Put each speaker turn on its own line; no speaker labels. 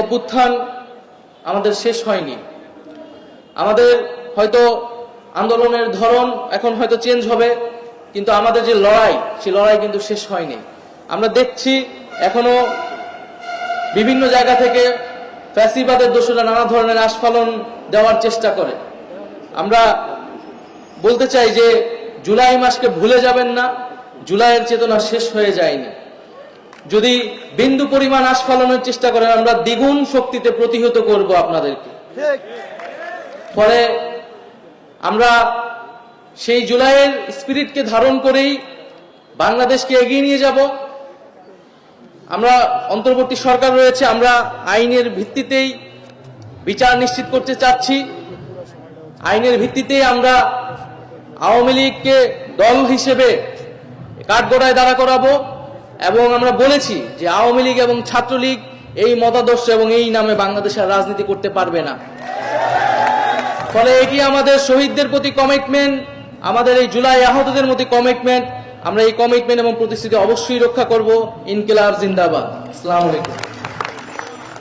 অভ্যুত্থান আমাদের শেষ হয়নি। আমাদের হয়তো আন্দোলনের ধরন এখন হয়তো চেঞ্জ হবে, কিন্তু আমাদের যে লড়াই, সেই লড়াই কিন্তু শেষ হয়নি। আমরা দেখছি এখনো বিভিন্ন জায়গা থেকে ফ্যাসিবাদের দোষরা নানা ধরনের আস্ফালন দেওয়ার চেষ্টা করে। আমরা বলতে চাই যে জুলাই মাসকে ভুলে যাবেন না, জুলাইয়ের চেতনা শেষ হয়ে যায়নি। যদি বিন্দু পরিমাণ আস্ফালনের চেষ্টা করেন, আমরা দ্বিগুণ শক্তিতে প্রতিহত করব আপনাদেরকে। ফলে আমরা সেই জুলাইয়ের স্পিরিটকে ধারণ করেই বাংলাদেশকে এগিয়ে নিয়ে যাব। আমরা অন্তর্বর্তী সরকার রয়েছে, আমরা আইনের ভিত্তিতেই বিচার নিশ্চিত করতে চাচ্ছি। আইনের ভিত্তিতেই আমরা আওয়ামী লীগকে দল হিসেবে কাঠগড়ায় দাঁড়া করাবো এবং আমরা বলেছি যে আওয়ামী লীগ এবং ছাত্রলীগ এই মতাদর্শ এবং এই নামে বাংলাদেশের রাজনীতি করতে পারবে না। ফলে এটি আমাদের শহীদদের প্রতি কমিটমেন্ট, আমাদের এই জুলাই আহতদের প্রতি কমিটমেন্ট। আমরা এই কমিটমেন্ট এবং প্রতিশ্রুতি অবশ্যই রক্ষা করব। ইনকিলাব জিন্দাবাদ। আসসালামু আলাইকুম।